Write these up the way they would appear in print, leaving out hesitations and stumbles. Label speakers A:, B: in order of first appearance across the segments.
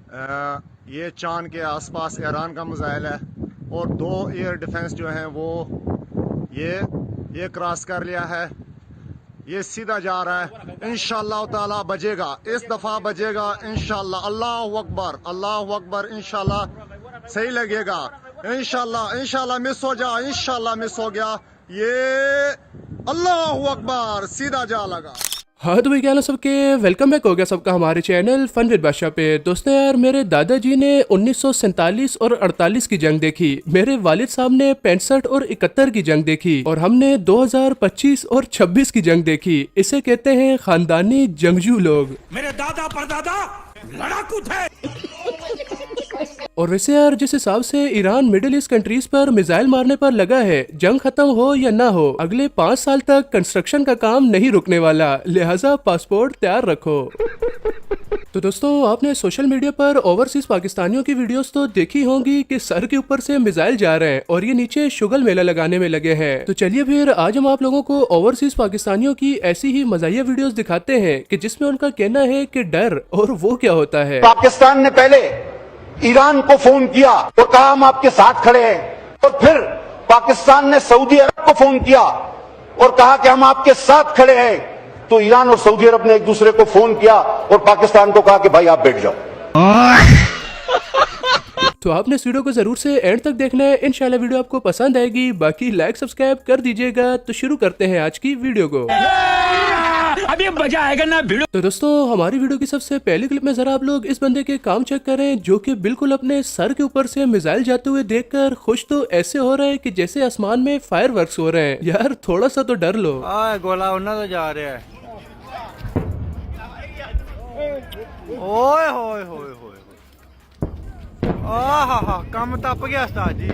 A: ये चांद के आसपास ईरान का मिसाइल है और 2 एयर डिफेंस जो हैं वो ये क्रॉस कर लिया है। ये सीधा जा रहा है, इंशाअल्लाह ताला बजेगा, इस दफ़ा बजेगा इंशाअल्लाह। अल्लाह अकबर, इंशाअल्लाह सही लगेगा, इंशाअल्लाह मिस हो जा, इंशाअल्लाह मिस हो गया, ये अल्लाह अकबर सीधा जा लगा।
B: हाँ तो भाई क्या हाल है सबके, वेलकम बैक हो गया सबका हमारे चैनल फन विद बादशाह पे। दोस्तों यार, मेरे दादाजी ने 1947 और 48 की जंग देखी, मेरे वालिद साहब ने 65 और 71 की जंग देखी और हमने 2025 और 26 की जंग देखी। इसे कहते हैं खानदानी जंगजू लोग।
C: मेरे दादा परदादा लड़ाकू थे।
B: और वैसे यार, जिस हिसाब से ईरान मिडिल ईस्ट कंट्रीज पर मिसाइल मारने पर लगा है, जंग खत्म हो या ना हो, अगले 5 साल तक कंस्ट्रक्शन का काम नहीं रुकने वाला, लिहाजा पासपोर्ट तैयार रखो। तो दोस्तों, आपने सोशल मीडिया पर ओवरसीज पाकिस्तानियों की वीडियोस तो देखी होंगी कि सर के ऊपर से मिसाइल जा रहे हैं और ये नीचे शुगल मेला लगाने में लगे हैं। तो चलिए फिर आज हम आप लोगों को ओवरसीज पाकिस्तानियों की ऐसी ही मजाहिया वीडियोस दिखाते हैं कि जिसमें उनका कहना है कि डर और वो क्या होता है।
D: पाकिस्तान ने पहले ईरान को फोन किया और कहा हम आपके साथ खड़े हैं, और फिर पाकिस्तान ने सऊदी अरब को फोन किया और कहा कि हम आपके साथ खड़े हैं। तो ईरान और सऊदी अरब ने एक दूसरे को फोन किया और पाकिस्तान को कहा कि भाई आप बैठ जाओ।
B: तो आपने इस वीडियो को जरूर से एंड तक देखना है, इंशाल्लाह वीडियो आपको पसंद आएगी। बाकी लाइक सब्सक्राइब कर दीजिएगा। तो शुरू करते हैं आज की वीडियो को।
C: अभी मजा आएगा ना वीडियो।
B: तो दोस्तों, हमारी वीडियो की सबसे पहली क्लिप में जरा आप लोग इस बंदे के काम चेक करें, जो कि बिल्कुल अपने सर के ऊपर से मिसाइल जाते हुए देखकर खुश तो ऐसे हो रहा है कि जैसे आसमान में फायरवर्क्स हो रहे हैं। यार थोड़ा सा तो डर लो।
E: गोला उन्ना तो जा रहा है। ओए होए होए होए, आहा काम टप गया उस्ताद जी।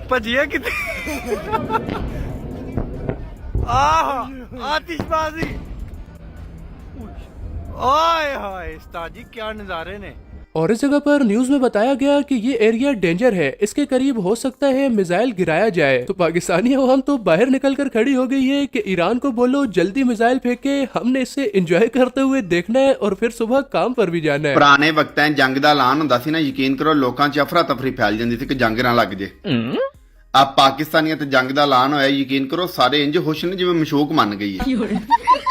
E: भजिए कितने आतिशबाजी। ओए होए उस्ताद जी, क्या नजारे ने।
B: और इस जगह पर न्यूज में बताया गया कि ये एरिया डेंजर है, इसके करीब हो सकता है मिसाइल गिराया जाए। तो पाकिस्तानी हम तो बाहर निकलकर खड़ी हो गई है कि ईरान को बोलो जल्दी मिसाइल फेंके, हमने इसे एंजॉय करते हुए देखना है और फिर सुबह काम पर भी जाना है।
F: पुराने वक्तां जंग ਦਾ ਐਲਾਨ ਹੁੰਦਾ ਸੀ ਨਾ, ਯਕੀਨ ਕਰੋ ਲੋਕਾਂ 'ਚ ਅਫਰਾ ਤਫਰੀ ਫੈਲ ਜਾਂਦੀ ਸੀ ਕਿ ਜੰਗ ਨਾ ਲੱਗ ਜੇ। ਆ ਪਾਕਿਸਤਾਨੀਆਂ ਤੇ ਜੰਗ ਦਾ ਐਲਾਨ ਹੋਇਆ, ਯਕੀਨ ਕਰੋ ਸਾਰੇ ਇੰਜ ਖੁਸ਼ ਨੇ ਜਿਵੇਂ ਮਸ਼ੂਕ ਮੰਨ ਗਈ ਹੈ।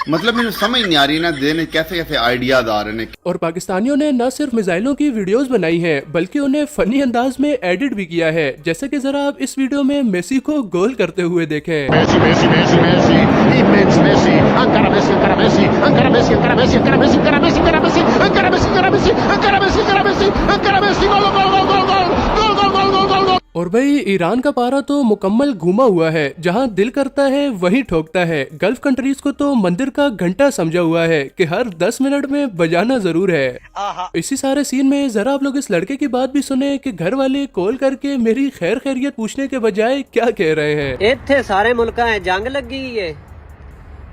F: मतलब मैंने समझ नहीं आ रही ना देने कैसे कैसे आइडियाज आ रहे हैं।
B: और पाकिस्तानियों ने न सिर्फ मिसाइलों की वीडियोस बनाई हैं, बल्कि उन्हें फनी अंदाज में एडिट भी किया है। जैसे कि जरा आप इस वीडियो में मेसी को गोल करते हुए देखें।
A: Messi, immens Messi, encara Messi, encara Messi, encara Messi, encara Messi, encara Messi, encara Messi, encara Messi, encara Messi, encara Messi, encara Messi, encara Messi, encara Messi, gol gol gol gol gol gol gol gol gol gol gol।
B: और भाई Iran का पारा तो मुकम्मल घूमा हुआ है, जहां दिल करता है वहीं ठोकता है। गल्फ कंट्रीज को तो मंदिर का घंटा समझा हुआ है कि हर 10 मिनट में बजाना जरूर है। इसी सारे सीन में जरा आप लोग इस लड़के की बात भी सुने कि घर वाले कॉल करके मेरी खैर खैरियत पूछने के बजाय क्या कह रहे हैं।
G: इत्थे सारे मुल्कां जंग लगी है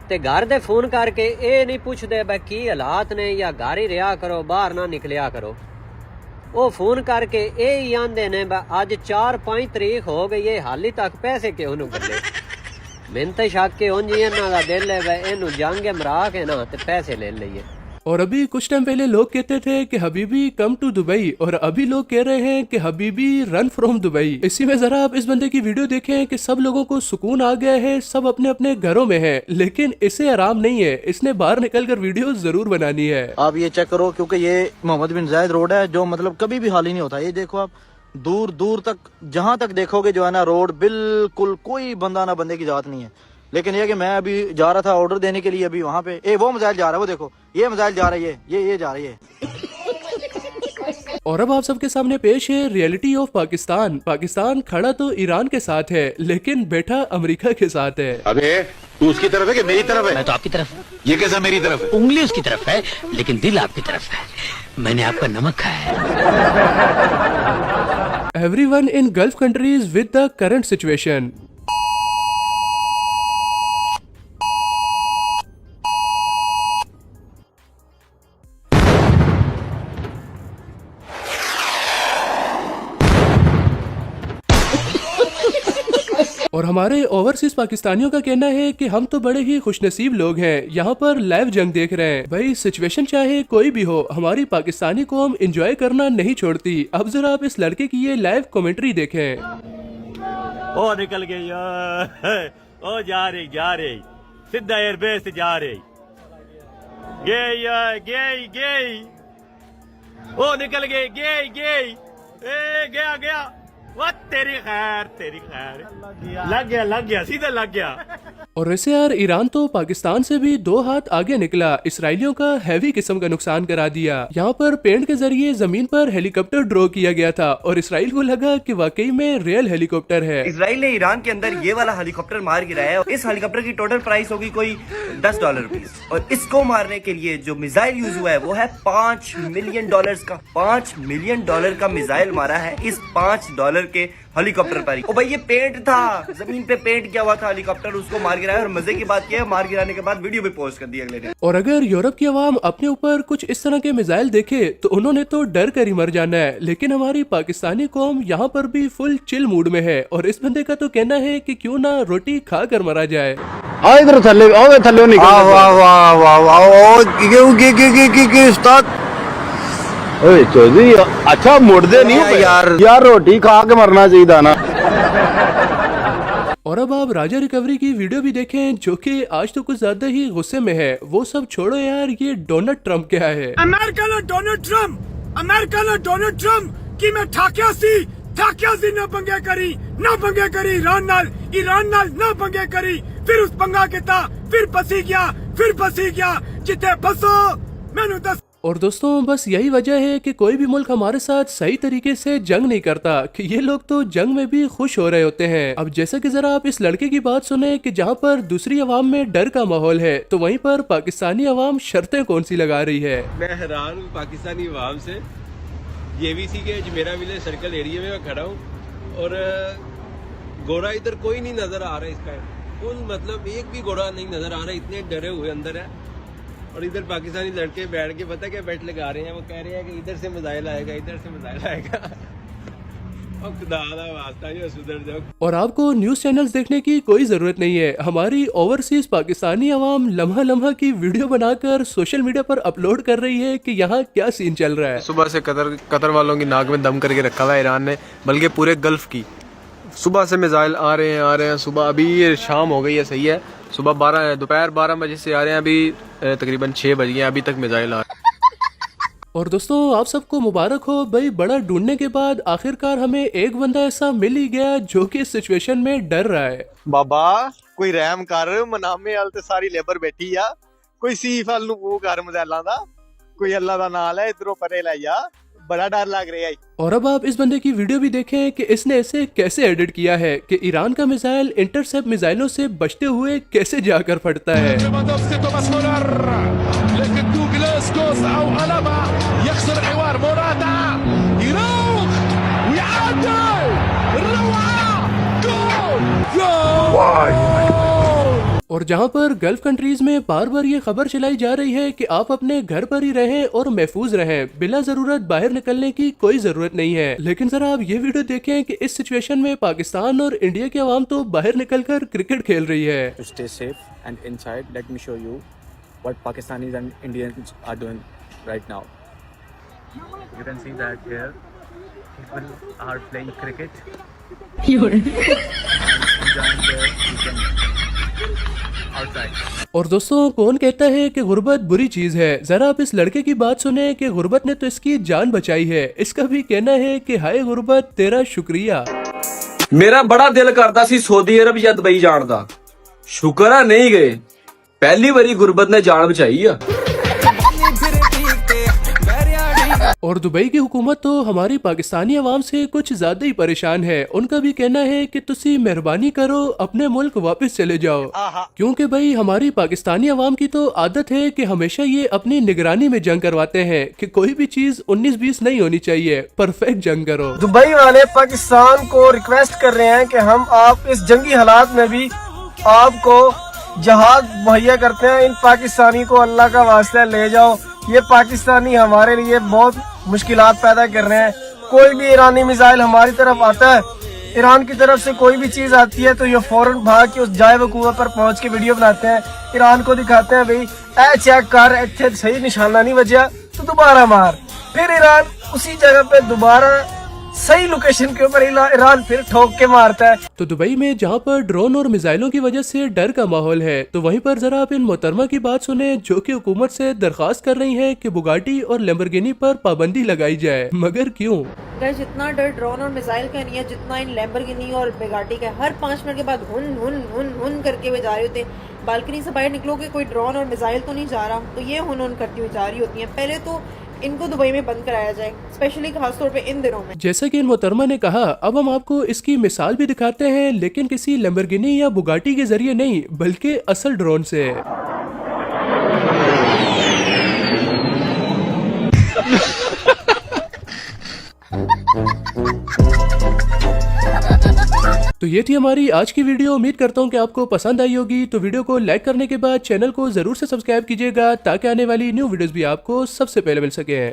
G: ते घर दे फोन करके ये नहीं पूछते भाई की हालात ने या घर ही रहा करो, बाहर ना निकलिया करो। वो फोन करके ये ही आंदे ने अज 4-5 तारीख हो गई है, हाली तक पैसे क्यों नहीं गले। मैंने तो शक के उंज इन्हां दा दिल है इनू जंग मरा के ना ते पैसे ले लईए।
B: और अभी कुछ टाइम पहले लोग कहते थे कि हबीबी कम टू दुबई, और अभी लोग कह रहे हैं कि हबीबी रन फ्रॉम दुबई। इसी में जरा आप इस बंदे की वीडियो देखें कि सब लोगों को सुकून आ गया है, सब अपने अपने घरों में हैं, लेकिन इसे आराम नहीं है। इसने बाहर निकलकर वीडियो जरूर बनानी है।
E: आप ये चेक करो, क्योंकि ये मोहम्मद बिन जायद रोड है जो मतलब कभी भी खाली नहीं होता। ये देखो आप, दूर दूर तक जहां तक देखोगे जो है ना, रोड बिल्कुल कोई बंदा ना बंदे की जात नहीं है। लेकिन ये कि मैं अभी जा रहा था ऑर्डर देने के लिए, अभी वहां पे वो मिसाइल जा रहा है, वो देखो ये मिसाइल जा रही है, ये जा रही है।
B: और अब आप सबके सामने पेश है रियलिटी ऑफ पाकिस्तान। पाकिस्तान खड़ा तो ईरान के साथ है, लेकिन बैठा अमेरिका के साथ है।
D: अबे तू उसकी तरफ है कि मेरी तरफ है?
C: मैं तो आपकी तरफ हूँ।
D: ये कैसा मेरी तरफ है?
C: उंगली उसकी तरफ है लेकिन दिल आपकी तरफ है। मैंने आपका नमक खाया है।
B: Everyone in gulf countries with the current situation. और हमारे ओवरसीज पाकिस्तानियों का कहना है कि हम तो बड़े ही खुशनसीब लोग हैं, यहाँ पर लाइव जंग देख रहे हैं। भाई सिचुएशन चाहे कोई भी हो, हमारी पाकिस्तानी कौम एंजॉय करना नहीं छोड़ती। अब जरा आप इस लड़के की ये लाइव कमेंट्री देखें।
H: ओ निकल गई, ओ जा रही सीधा एयरबेस जा रही, गई ओ निकल गई गया वो तेरी खैर लग गया सीधा लग गया।
B: और वैसे यार ईरान तो पाकिस्तान से भी 2 हाथ आगे निकला, इसराइलियों का हैवी किस्म का नुकसान करा दिया। यहाँ पर पेंट के जरिए जमीन पर हेलीकॉप्टर ड्रॉ किया गया था और इसराइल को लगा कि वाकई में रियल हेलीकॉप्टर है।
I: इसराइल ने ईरान के अंदर ये वाला हेलीकॉप्टर मार गिराया है। इस हेलीकॉप्टर की टोटल प्राइस होगी कोई $10 रुपीस, और इसको मारने के लिए जो मिसाइल यूज हुआ है वो है $5 मिलियन का। $5 मिलियन का मिसाइल मारा है इस $5 के हेलीकॉप्टर पर। ओ भाई ये पेंट था, जमीन पे पेंट किया हुआ था हेलीकॉप्टर, उसको मार गिराया। और मजे की बात यह है, मार गिराने के बाद वीडियो भी पोस्ट कर दी अगले दिन।
B: और अगर यूरोप की आवाम अपने ऊपर कुछ इस तरह के मिसाइल देखे तो उन्होंने तो डर कर ही मर जाना है। लेकिन हमारी पाकिस्तानी कौम यहाँ पर भी फुल चिल मूड में है और इस बंदे का तो कहना है कि क्यों ना रोटी खा कर मरा जाए।
A: इधर थल्ले चौधरी अच्छा मुड़दे नहीं यार रोटी खा के मरना चाहिए ना।
B: और अब आप राजा रिकवरी की वीडियो भी देखें जो कि आज तो कुछ ज्यादा ही गुस्से में है। वो सब छोड़ो यार, ये डोनाल्ड ट्रंप क्या है।
J: अमेरिका ने डोनाल्ड ट्रंप की मैं ठाकिया सी ना पंगे करी ईरान नाल ना पंगे करी। फिर उस पंगा के ता फिर फसी गया जिथे फसो मैनू दस।
B: और दोस्तों बस यही वजह है कि कोई भी मुल्क हमारे साथ सही तरीके से जंग नहीं करता कि ये लोग तो जंग में भी खुश हो रहे होते हैं। अब जैसा कि जरा आप इस लड़के की बात सुने कि जहाँ पर दूसरी अवाम में डर का माहौल है तो वहीं पर पाकिस्तानी अवाम शर्तें कौन सी लगा रही है।
H: मैं हैरान हूँ पाकिस्तानी अवाम से। JVC के जुमेरा विलेज सर्कल एरिया में मैं खड़ा हूँ और घोड़ा इधर कोई नहीं नजर आ रहा है। इसका फुल मतलब एक भी घोड़ा नहीं नजर आ रहा, इतने डरे हुए अंदर है। और इधर पाकिस्तानी लड़के बैठ के पता क्या बैठ लगा रहे हैं, वो कह रहे हैं कि इधर से मिसाइल आएगा और खुदा दा वास्ता जो सुधर जाओ।
B: और आपको न्यूज चैनल्स देखने की कोई जरूरत नहीं है, हमारी ओवरसीज पाकिस्तानी अवाम लम्हा की वीडियो बनाकर सोशल मीडिया पर अपलोड कर रही है कि यहाँ क्या सीन चल रहा है।
K: सुबह से कतर वालों की नाक में दम करके रखा हुआ है ईरान ने, बल्कि पूरे गल्फ की। सुबह से मिसाइल आ रहे हैं सुबह, अभी ये शाम हो गई है, सही है, सुबह दोपहर 12 बजे से आ रहे हैं, अभी तकरीबन 6 बज गए, अभी तक मिसाइल आ रहे हैं।
B: और दोस्तों आप सबको मुबारक हो भाई, बड़ा ढूंढने के बाद आखिरकार हमें एक बंदा ऐसा मिल ही गया जो कि इस सिचुएशन में डर रहा है।
K: बाबा कोई रहम कर, मनामे वाल ते सारी लेबर बैठी आ, कोई सीफ वाल नू वो कर मिसाइलां दा, कोई अल्लाह दा नाम है इधरों परे ला जा, बड़ा डर लग रहा है।
B: और अब आप इस बंदे की वीडियो भी देखें कि इसने ऐसे कैसे एडिट किया है कि ईरान का मिसाइल इंटरसेप्ट मिसाइलों से बचते हुए कैसे जाकर फटता है। और जहाँ पर गल्फ कंट्रीज में बार बार ये खबर चलाई जा रही है कि आप अपने घर पर ही रहें और महफूज रहें, बिला जरूरत बाहर निकलने की कोई जरूरत नहीं है। लेकिन जरा आप ये वीडियो देखें कि इस सिचुएशन में पाकिस्तान और इंडिया की आवाम तो बाहर निकलकर क्रिकेट खेल रही है।
L: To stay safe and inside, let me show you what Pakistanis and Indians are doing right now. You can see that here people are playing cricket. Enjoying their weekend.
B: और दोस्तों कौन कहता है कि गुर्बत बुरी चीज है, जरा आप इस लड़के की बात सुने कि गुर्बत ने तो इसकी जान बचाई है। इसका भी कहना है कि हाय गुर्बत तेरा शुक्रिया।
M: मेरा बड़ा दिल करता सी सऊदी अरब या दुबई जान दा, शुक्र है नहीं गए, पहली बारी गुर्बत ने जान बचाई है।
B: और दुबई की हुकूमत तो हमारी पाकिस्तानी अवाम से कुछ ज्यादा ही परेशान है। उनका भी कहना है कि तुसी मेहरबानी करो अपने मुल्क वापस चले जाओ, क्योंकि भाई हमारी पाकिस्तानी अवाम की तो आदत है कि हमेशा ये अपनी निगरानी में जंग करवाते हैं कि कोई भी चीज 19-20 नहीं होनी चाहिए, परफेक्ट जंग करो।
N: दुबई वाले पाकिस्तान को रिक्वेस्ट कर रहे हैं कि हम आप इस जंगी हालात में भी आपको जहाज मुहैया करते हैं, इन पाकिस्तानी को अल्लाह का वास्ता ले जाओ। ये पाकिस्तानी हमारे लिए बहुत मुश्किलात पैदा कर रहे हैं। कोई भी ईरानी मिसाइल हमारी तरफ आता है ईरान की तरफ से कोई भी चीज आती है तो ये फौरन भाग के उस जाए वकूआ पर पहुंच के वीडियो बनाते हैं, ईरान को दिखाते हैं भाई ए चेक कर, इतने सही निशाना नहीं बजा तो दोबारा मार। फिर ईरान उसी जगह पे दोबारा सही लोकेशन के ऊपर ईरान फिर ठोक के मारता है।
B: तो दुबई में जहाँ पर ड्रोन और मिसाइलों की वजह से डर का माहौल है, तो वहीं पर जरा आप इन मोहतरमा की बात सुने जो कि हुकूमत से दरखास्त कर रही है कि बुगाटी और लैम्बोर्गिनी पर पाबंदी लगाई जाए। मगर क्यों?
O: जितना डर ड्रोन और मिसाइल का नहीं है जितना इन लैम्बोर्गिनी और बुगाटी का। हर 5 मिनट के बाद हुन हुन हुन हुन करके हुए जा रहे होते। बालकनी से बाहर निकलोगे कोई ड्रोन और मिसाइल तो नहीं जा रहा, तो ये हुन हुन करती हुई जा रही होती है। पहले तो इनको दुबई में बंद कराया जाए, स्पेशली खासतौर पे इन दिनों में।
B: जैसा कि इन मोहतरमा ने कहा, अब हम आपको इसकी मिसाल भी दिखाते हैं, लेकिन किसी लैम्बोर्गिनी या बुगाटी के जरिए नहीं बल्कि असल ड्रोन से। तो ये थी हमारी आज की वीडियो। उम्मीद करता हूँ कि आपको पसंद आई होगी। तो वीडियो को लाइक करने के बाद चैनल को जरूर से सब्सक्राइब कीजिएगा ताकि आने वाली न्यू वीडियोस भी आपको सबसे पहले मिल सके।